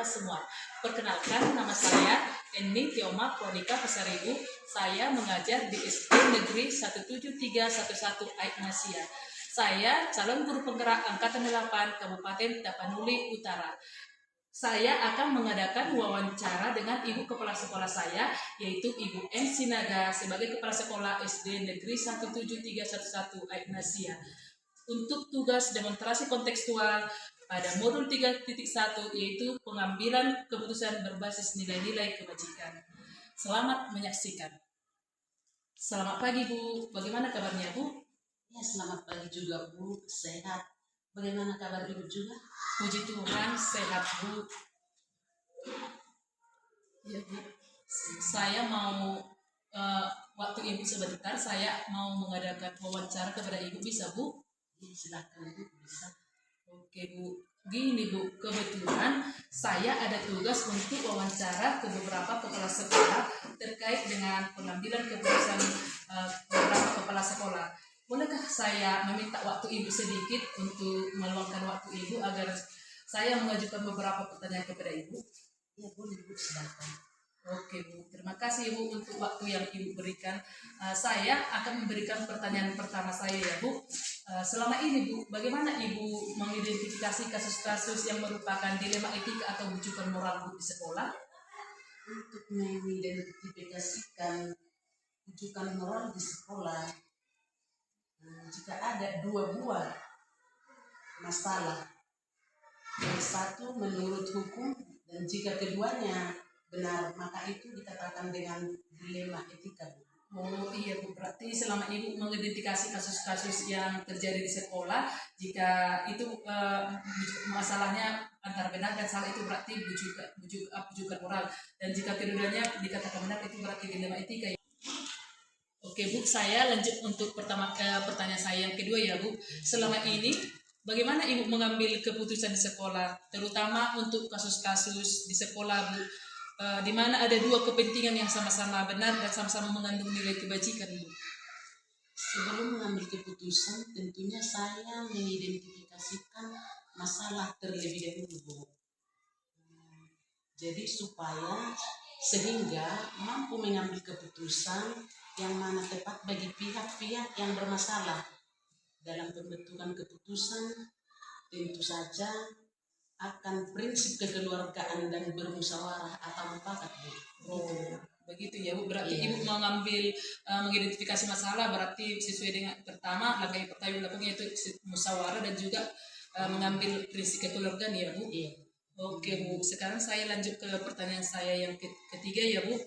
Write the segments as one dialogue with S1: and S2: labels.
S1: semua. Perkenalkan, nama saya Eni Tioma Prodika Pasaribu. Saya mengajar di SD Negeri 17311 Aignasia. Saya calon guru penggerak Angkatan 8 Kabupaten Tapanuli Utara. Saya akan mengadakan wawancara dengan ibu kepala sekolah saya, yaitu Ibu M. Sinaga sebagai kepala sekolah SD Negeri 17311 Aignasia. Untuk tugas demonstrasi kontekstual pada modul 3.1, yaitu pengambilan keputusan berbasis nilai-nilai kebajikan. Selamat menyaksikan. Selamat pagi Bu, bagaimana kabarnya Bu?
S2: Ya, selamat pagi juga Bu, sehat. Bagaimana kabar Ibu juga?
S1: Puji Tuhan, sehat Bu. Ya Bu, saya mau waktu Ibu sebentar, saya mau mengadakan wawancara kepada Ibu, bisa Bu?
S2: Ya, silakan Bu, bisa.
S1: Oke Bu, gini Bu, kebetulan saya ada tugas untuk wawancara ke beberapa kepala sekolah terkait dengan pengambilan keputusan beberapa kepala sekolah. Bolehkah saya meminta waktu Ibu sedikit untuk meluangkan waktu Ibu agar saya mengajukan beberapa pertanyaan kepada Ibu?
S2: Ya boleh Bu, silakan.
S1: Oke Bu, terima kasih Bu untuk waktu yang Ibu berikan. Saya akan memberikan pertanyaan pertama saya ya Bu. Selama ini Bu, bagaimana Ibu mengidentifikasi kasus-kasus yang merupakan dilema etika atau rujukan moral Bu di sekolah?
S2: Untuk mengidentifikasikan rujukan moral di sekolah, jika ada dua buah masalah, yang satu menurut hukum dan jika keduanya benar, maka itu dikatakan dengan dilema etika Bu.
S1: Oh iya Bu, berarti selama Ibu mengidentifikasi kasus-kasus yang terjadi di sekolah, jika itu masalahnya antara benar dan salah, itu berarti bujukan moral, dan jika keduanya dikatakan benar itu berarti dilema etika ya. Oke Bu, saya lanjut untuk pertanyaan saya yang kedua ya Bu. Selama ini bagaimana Ibu mengambil keputusan di sekolah, terutama untuk kasus-kasus di sekolah Bu, di mana ada dua kepentingan yang sama-sama benar dan sama-sama mengandung nilai kebajikan Bu?
S2: Sebelum mengambil keputusan, tentunya saya mengidentifikasikan masalah terlebih dahulu Bu. Jadi sehingga mampu mengambil keputusan yang mana tepat bagi pihak-pihak yang bermasalah. Dalam pembentukan keputusan tentu saja akan prinsip kekeluargaan dan bermusyawarah atau mufakat Bu.
S1: Oh, begitu ya Bu. Berarti
S2: Iya.
S1: Ibu mengambil mengidentifikasi masalah berarti sesuai dengan pertama langkah yang pertama Ibu lakukan yaitu musyawarah dan juga mengambil prinsip kekeluargaan ya Bu.
S2: Iya.
S1: Oke Bu, sekarang saya lanjut ke pertanyaan saya yang ketiga ya Bu.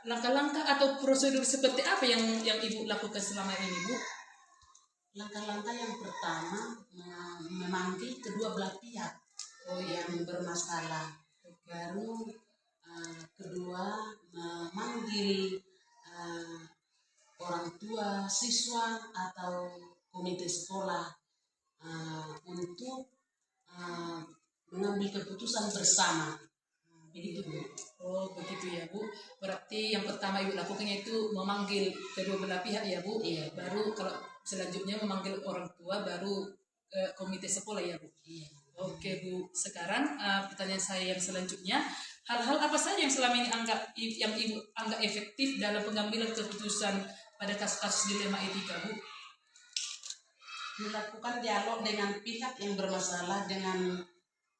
S1: Langkah-langkah atau prosedur seperti apa yang Ibu lakukan selama ini Bu?
S2: Langkah-langkah yang pertama memanggil kedua belah pihak yang bermasalah. Baru kedua memanggil orang tua, siswa atau komite sekolah untuk mengambil keputusan bersama. Begitu Bu.
S1: Oh begitu ya Bu. Berarti yang pertama Ibu lakukan yaitu memanggil kedua belah pihak ya Bu.
S2: Iya.
S1: Baru kalau selanjutnya memanggil orang tua, baru komite sekolah ya Bu.
S2: Iya.
S1: Oke Bu. Sekarang pertanyaan saya yang selanjutnya, hal-hal apa saja yang selama ini Ibu anggap efektif dalam pengambilan keputusan pada kasus-kasus dilema etika Bu?
S2: Melakukan dialog dengan pihak yang bermasalah dengan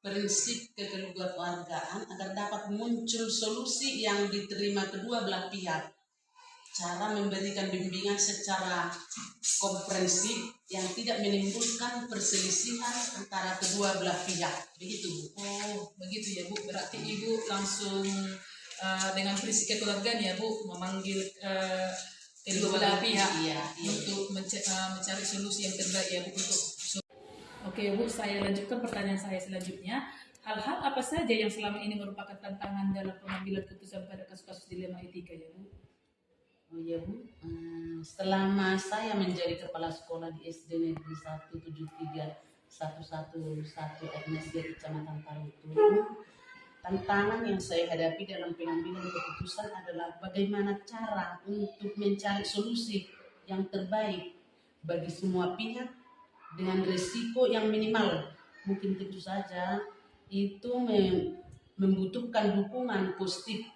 S2: prinsip kekeluargaan agar dapat muncul solusi yang diterima kedua belah pihak. Cara memberikan bimbingan secara komprehensif yang tidak menimbulkan perselisihan antara kedua belah pihak. Begitu Bu.
S1: Oh begitu ya Bu. Berarti Ibu langsung dengan prinsip kekeluargaan ya Bu, memanggil kedua belah pihak untuk mencari solusi yang terbaik ya Bu untuk. Oke Bu, saya lanjutkan pertanyaan saya selanjutnya. Hal-hal apa saja yang selama ini merupakan tantangan dalam pengambilan keputusan pada kasus-kasus dilema etika ya Bu?
S2: Oh iya Bu, selama saya menjadi kepala sekolah di SD Negeri 17311 Aignasia Kecamatan Tarutu, tantangan yang saya hadapi dalam pengambilan keputusan adalah bagaimana cara untuk mencari solusi yang terbaik bagi semua pihak dengan risiko yang minimal. Mungkin tentu saja itu membutuhkan dukungan positif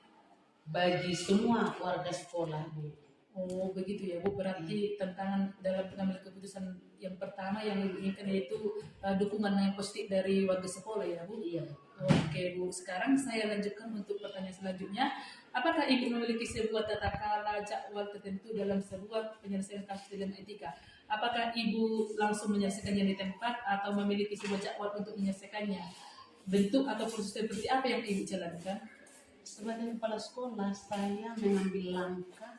S2: bagi semua warga sekolah, Bu.
S1: Oh begitu ya Bu, berarti tantangan dalam pengambilan keputusan yang pertama yang Ibu inginkan yaitu dukungan yang positif dari warga sekolah ya Bu?
S2: Iya.
S1: Oke Bu, sekarang saya lanjutkan untuk pertanyaan selanjutnya. Apakah Ibu memiliki sebuah tata cara jadwal tertentu dalam sebuah penyelesaian kasus dilema etika? Apakah Ibu langsung menyelesaikannya di tempat atau memiliki sebuah jadwal untuk menyelesaikannya? Bentuk atau proses seperti apa yang Ibu jalankan?
S2: Sebagai kepala sekolah, saya mengambil langkah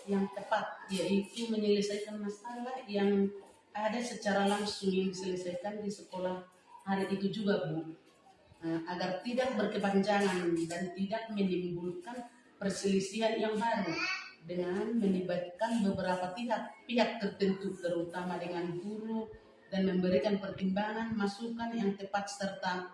S2: yang tepat, yaitu menyelesaikan masalah yang ada secara langsung yang diselesaikan di sekolah hari itu juga, Bu. Agar tidak berkepanjangan dan tidak menimbulkan perselisihan yang baru dengan melibatkan beberapa pihak tertentu, terutama dengan guru, dan memberikan pertimbangan masukan yang tepat serta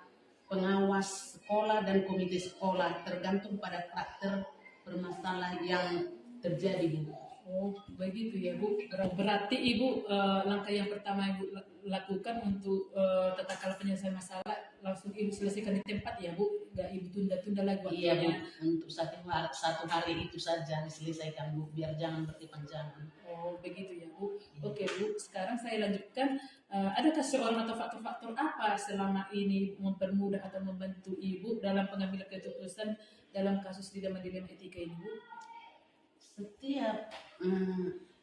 S2: pengawas sekolah dan komite sekolah tergantung pada karakter bermasalah yang terjadi, Bu.
S1: Oh, begitu ya Bu. Berarti Ibu langkah yang pertama Ibu lakukan untuk tata cara penyelesaian masalah langsung Ibu selesaikan di tempat ya Bu. Nggak Ibu tunda-tunda lagi
S2: Iya, Bu,
S1: waktunya.
S2: untuk satu hari itu saja diselesaikan, Bu, biar jangan berkepanjangan.
S1: Oh, begitu ya Bu. Oke Bu, sekarang saya lanjutkan. Adakah seorang atau faktor-faktor apa selama ini mempermudah atau membantu Ibu dalam pengambilan keputusan dalam kasus dilema-dilema etika ini Bu?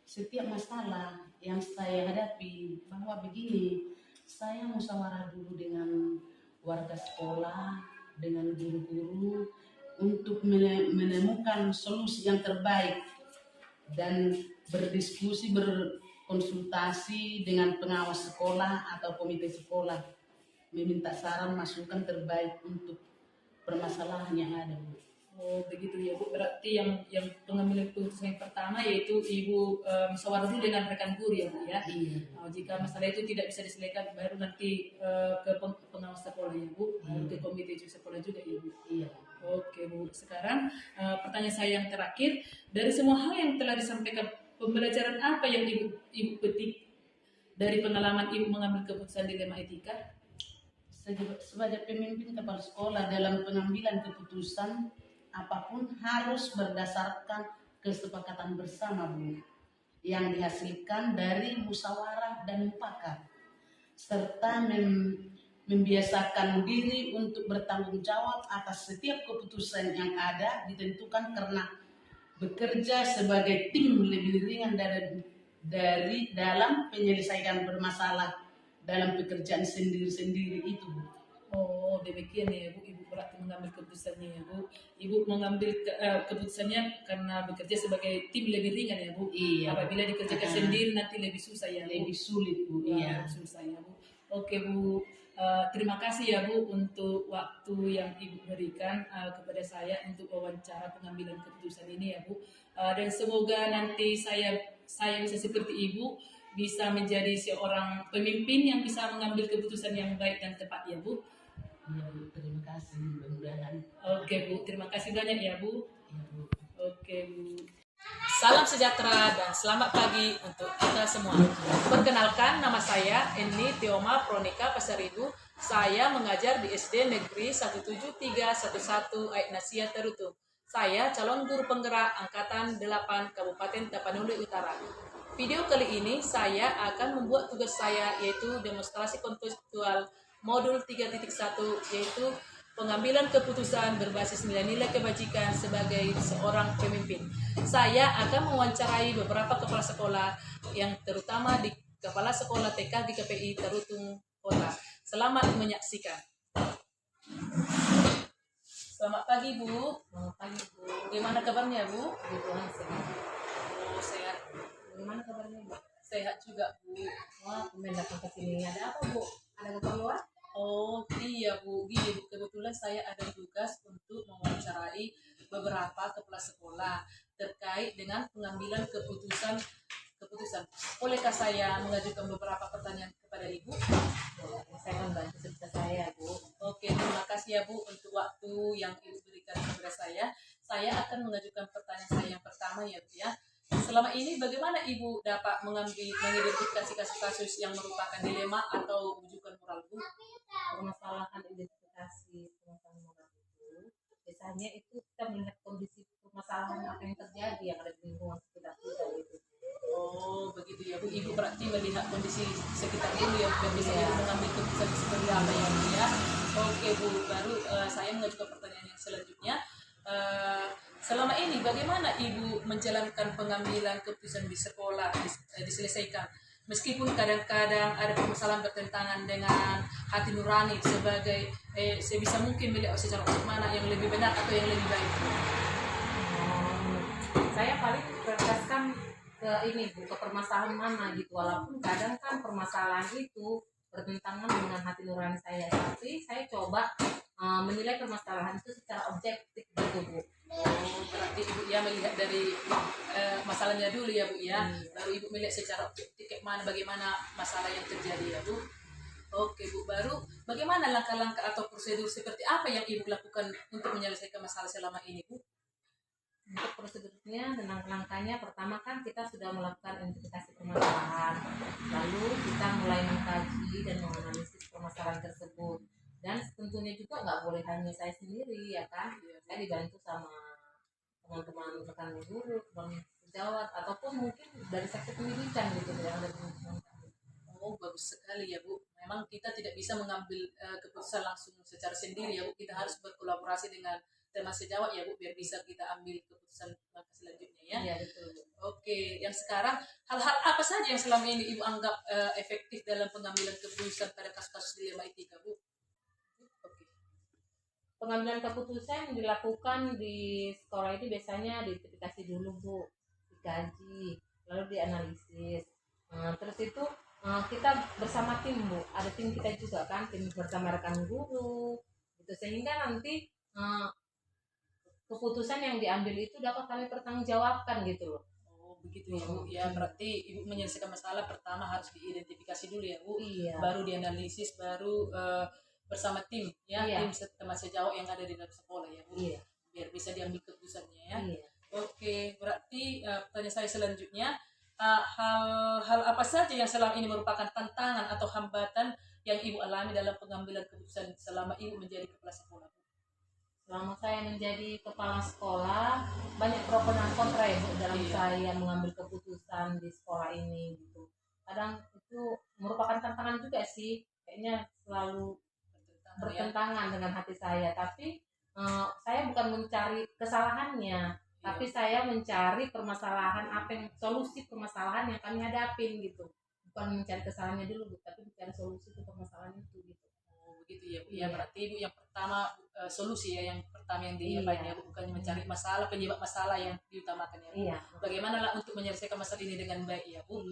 S2: Setiap masalah yang saya hadapi bahwa begini, saya musyawarah dulu dengan warga sekolah, dengan guru-guru untuk menemukan solusi yang terbaik dan berdiskusi, berkonsultasi dengan pengawas sekolah atau komite sekolah, meminta saran masukan terbaik untuk permasalahan yang ada, Bu.
S1: Oh begitu ya Bu, berarti yang pengambilan keputusan yang pertama yaitu Ibu musyawarah dulu dengan rekan guru ya Bu ya.
S2: Iya.
S1: Jika masalah itu tidak bisa diselesaikan baru nanti ke pengawas sekolah ya Bu, ke komite sekolah juga ya Bu.
S2: Iya.
S1: Oke Bu, sekarang pertanyaan saya yang terakhir, dari semua hal yang telah disampaikan, pembelajaran apa yang Ibu petik dari pengalaman Ibu mengambil keputusan dilema etika?
S2: Sebagai pemimpin kepala sekolah dalam pengambilan keputusan apapun harus berdasarkan kesepakatan bersama, Bu, yang dihasilkan dari musyawarah dan mufakat, serta membiasakan diri untuk bertanggung jawab atas setiap keputusan yang ada ditentukan karena bekerja sebagai tim lebih ringan dari dalam penyelesaian bermasalah dalam pekerjaan sendiri-sendiri itu, Bu.
S1: Oh, demikian ya Bu, Ibu berarti mengambil keputusannya ya Bu. Ibu mengambil keputusannya karena bekerja sebagai tim lebih ringan ya Bu.
S2: Iya.
S1: Apabila dikerjakan sendiri nanti lebih susah ya Bu.
S2: Lebih sulit, Bu.
S1: Wah,
S2: Iya.
S1: susah ya Bu. Oke Bu, terima kasih ya Bu untuk waktu yang Ibu berikan kepada saya untuk wawancara pengambilan keputusan ini ya Bu. Dan semoga nanti saya bisa seperti Ibu, bisa menjadi seorang pemimpin yang bisa mengambil keputusan yang baik dan tepat ya Bu.
S2: Iya, Bu, terima kasih, mudah-mudahan.
S1: Oke Bu, terima kasih banyak ya Bu.
S2: Iya, Bu.
S1: Oke Bu. Salam sejahtera dan selamat pagi untuk kita semua. Perkenalkan, nama saya Eni Tioma Pronika Pasaribu. Saya mengajar di SD Negeri 17311 Aignasia Terutung. Saya calon guru penggerak Angkatan 8 Kabupaten Tapanuli Utara. Video kali ini saya akan membuat tugas saya yaitu demonstrasi konseptual modul 3.1 yaitu pengambilan keputusan berbasis nilai-nilai kebajikan sebagai seorang pemimpin. Saya akan mewawancarai beberapa kepala sekolah yang terutama di Kepala Sekolah TK di KPI Terutung Kota. Selamat menyaksikan. Selamat pagi Bu.
S3: Selamat pagi Bu.
S1: Bagaimana kabarnya Bu?
S3: Tuhan sehat.
S1: Oh, sehat.
S3: Bagaimana kabarnya Bu?
S1: Sehat juga Bu.
S3: Wah, kemarin datang ke sini. Ada apa Bu? Ada keperluan?
S1: Oh iya Bu, gini Bu, kebetulan saya ada tugas untuk mewawancarai beberapa kepala sekolah terkait dengan pengambilan keputusan. Bolehkah saya mengajukan beberapa pertanyaan kepada Ibu?
S3: Saya akan bantu sebisa saya Bu.
S1: Oke, terima kasih ya Bu untuk waktu yang Ibu berikan kepada saya. Saya akan mengajukan pertanyaan saya yang pertama ya Bu ya. Selama ini bagaimana Ibu dapat mengidentifikasi kasus-kasus yang merupakan dilema atau rujukan moral Bu?
S3: Permasalahan identifikasi permasalahan moral itu
S1: melihat kondisi sekitar dulu ya, biar bisa Ibu mengambil keputusan seperti apa ya Bu ya. Oke Bu, baru saya mengajukan pertanyaan yang selanjutnya. Selama ini bagaimana Ibu menjalankan pengambilan keputusan di sekolah diselesaikan? Meskipun kadang-kadang ada permasalahan bertentangan dengan hati nurani sebagai sebisa mungkin melihat secara mana yang lebih benar atau yang lebih baik.
S3: Saya paling prioritaskan ke ini Bu, ke permasalahan mana gitu, walaupun kadang kan permasalahan itu bertentangan dengan hati nurani saya, tapi saya coba menilai permasalahan itu secara objektif gitu Bu.
S1: Oh, berarti Ibu ya melihat dari masalahnya dulu ya Bu ya, baru Ibu melihat secara objektif bagaimana masalah yang terjadi ya Bu. Oke Bu, baru bagaimana langkah-langkah atau prosedur seperti apa yang Ibu lakukan untuk menyelesaikan masalah selama ini Bu?
S3: Untuk prosedurnya dan langkah-langkahnya, pertama kan kita sudah melakukan identifikasi permasalahan, lalu kita mulai mengkaji dan menganalisis permasalahan tersebut, dan tentunya juga nggak boleh hanya saya sendiri ya kan, saya dibantu sama teman-teman rekan guru, teman sejawat, ataupun mungkin dari seksi pendidikan gitu yang ada di lingkungan kami.
S1: Oh, bagus sekali ya Bu. Memang kita tidak bisa mengambil keputusan langsung secara sendiri ya Bu. Kita harus berkolaborasi dengan teman sejawat ya Bu, biar bisa kita ambil keputusan langkah selanjutnya ya.
S3: Iya betul Bu.
S1: Oke, yang sekarang hal-hal apa saja yang selama ini Ibu anggap efektif dalam pengambilan keputusan pada kasus-kasus dilema etika Bu? Oke.
S3: Pengambilan keputusan dilakukan di sekolah itu biasanya diidentifikasi dulu Bu, dikaji, lalu dianalisis. Terus itu kita bersama tim Bu, ada tim kita juga kan, tim bersama rekan guru, gitu, sehingga nanti keputusan yang diambil itu dapat kami pertanggungjawabkan gitu loh.
S1: Oh, begitu ya Bu. Ya, berarti Ibu menyelesaikan masalah pertama harus diidentifikasi dulu ya Bu.
S3: Iya.
S1: Baru dianalisis, baru bersama tim ya,
S3: Iya.
S1: tim teman sejawat yang ada di dalam sekolah ya Bu.
S3: Iya.
S1: Biar bisa diambil keputusannya ya.
S3: Iya.
S1: Oke, berarti pertanyaan saya selanjutnya, hal apa saja yang selama ini merupakan tantangan atau hambatan yang Ibu alami dalam pengambilan keputusan selama Ibu menjadi kepala sekolah?
S3: Selama saya menjadi kepala sekolah, banyak pro dan kontra ya Bu dalam saya mengambil keputusan di sekolah ini gitu. Kadang itu merupakan tantangan juga sih, kayaknya selalu bertentangan dengan hati saya. Tapi saya bukan mencari kesalahannya, tapi saya mencari permasalahan apa yang solusi permasalahan yang kami hadapin gitu. Bukan mencari kesalahannya dulu, tapi mencari solusi ke permasalahan itu gitu.
S1: Gitu ya Bu. Ya, berarti Ibu yang pertama solusi ya, yang pertama yang dilihat ya Bu, bukan mencari masalah, penyebab masalah yang diutamakan ya Bu. Bagaimana lah untuk menyelesaikan masalah ini dengan baik ya Bu.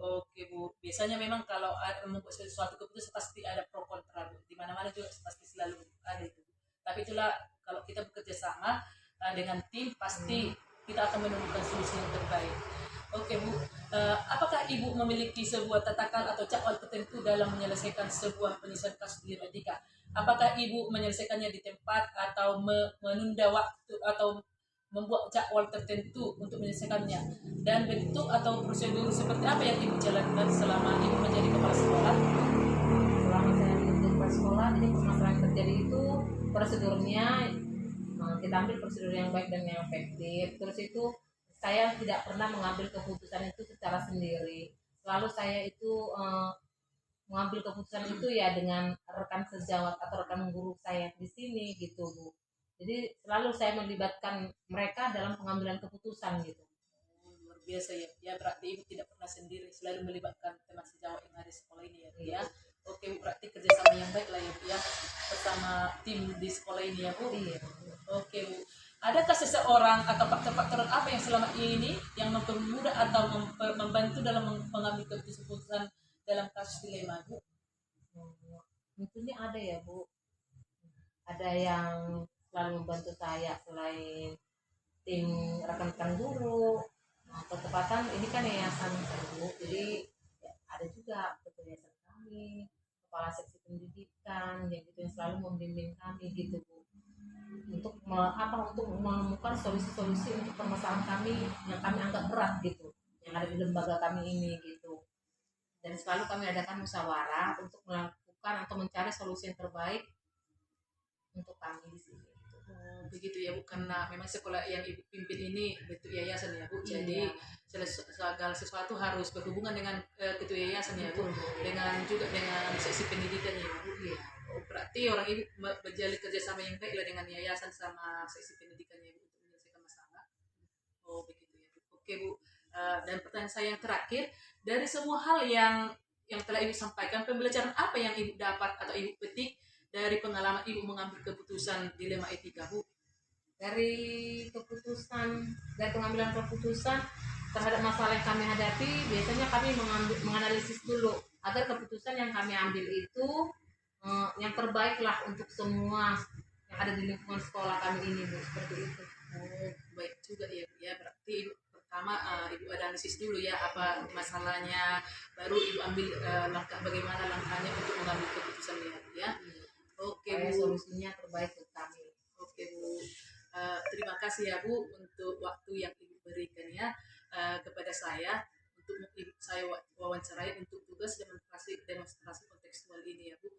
S1: Oke Bu, biasanya memang kalau membuat sesuatu keputusan pasti ada pro kontra Bu, di mana-mana juga pasti selalu ada itu. Tapi itulah kalau kita bekerja sama dengan tim, pasti kita akan menemukan solusi yang terbaik. Oke Bu, apakah Ibu memiliki sebuah tatakan atau jadwal tertentu dalam menyelesaikan sebuah penyelesaian kasus dilema etika? Apakah Ibu menyelesaikannya di tempat atau menunda waktu atau membuat jadwal tertentu untuk menyelesaikannya? Dan bentuk atau prosedur seperti apa yang Ibu jalankan selama Ibu menjadi kepala sekolah?
S3: Selama saya menjadi kepala sekolah, jadi permasalahan yang terjadi itu prosedurnya kita ambil prosedur yang baik dan yang efektif. Terus itu saya tidak pernah mengambil keputusan itu secara sendiri. Selalu saya itu mengambil keputusan itu ya dengan rekan sejawat atau rekan guru saya di sini gitu Bu. Jadi selalu saya melibatkan mereka dalam pengambilan keputusan gitu.
S1: Luar biasa ya. Ya berarti Ibu tidak pernah sendiri, selalu melibatkan teman sejawat yang ada di sekolah ini ya Bu ya. Oke Bu, berarti kerjasama yang baik lah ya Bu ya, bersama tim di sekolah ini ya Bu.
S3: Iya.
S1: Oke Bu, adakah seseorang atau faktor-faktor apa yang selama ini yang mempermudah atau membantu dalam mengambil keputusan dalam kasus dilema Bu?
S3: Tentunya ada ya Bu. Ada yang selalu membantu saya selain tim rekan-rekan guru. Ketepatan ini kan yayasan Bu, jadi ya, ada juga ketua yayasan kami, kepala seksi pendidikan, yang gitu yang selalu membimbing kami gitu Bu. Untuk untuk menemukan solusi-solusi untuk permasalahan kami yang kami anggap berat gitu, yang ada di lembaga kami ini gitu. Dan selalu kami adakan musyawarah untuk melakukan atau mencari solusi yang terbaik untuk kami di sini.
S1: Oh, begitu ya Bu, karena memang sekolah yang Ibu pimpin ini bentuk yayasan ya Bu. Jadi segala sesuatu harus berhubungan dengan ketua yayasan ya Bu.
S3: Betul, Bu.
S1: Dengan juga dengan seksi pendidikan ya Bu.
S3: Iya.
S1: Oh, berarti orang Ibu berjalin kerjasama yang baik lah dengan yayasan sama seksi pendidikan ya Bu untuk menyelesaikan masalah. Oh, begitu ya Bu. Oke Bu. Dan pertanyaan saya yang terakhir, dari semua hal yang telah Ibu sampaikan, pembelajaran apa yang Ibu dapat atau Ibu petik dari pengalaman Ibu mengambil keputusan dilema etika, Bu?
S3: Dari pengambilan keputusan terhadap masalah yang kami hadapi, biasanya kami menganalisis dulu agar keputusan yang kami ambil itu yang terbaik lah untuk semua yang ada di lingkungan sekolah kami ini, Bu. Seperti itu.
S1: Oh, baik juga ya, Bu ya. Berarti Ibu pertama Ibu analisis dulu ya apa masalahnya, baru Ibu ambil bagaimana langkahnya untuk mengambil keputusan ya. Oke
S3: Supaya
S1: Bu.
S3: solusinya terbaik untuk kami.
S1: Oke Bu. Terima kasih ya Bu untuk waktu yang Ibu berikan ya kepada saya untuk saya wawancarai untuk tugas demonstrasi kontekstual ini ya Bu.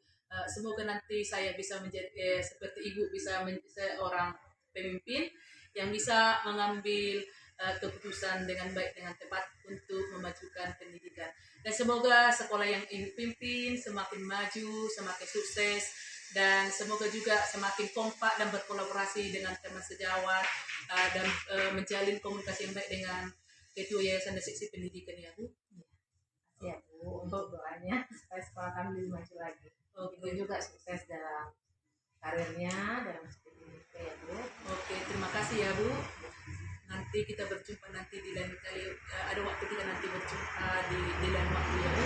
S1: Semoga nanti saya bisa menjadi seperti Ibu bisa menjadi seorang pemimpin yang bisa mengambil keputusan dengan baik dengan tepat untuk memajukan pendidikan. Dan semoga sekolah yang Ibu pimpin semakin maju, semakin sukses, dan semoga juga semakin kompak dan berkolaborasi dengan teman sejawat dan menjalin komunikasi yang baik dengan ketua yayasan dan seksi pendidikan ya Bu.
S3: Ya Bu, untuk doanya supaya sekolah kami lebih maju lagi. Ibu juga sukses dalam karirnya dalam seperti ya Bu.
S1: Oke, terima kasih ya Bu. Nanti kita berjumpa nanti di lain kali, ada waktu kita nanti berjumpa di lain waktu ya Bu.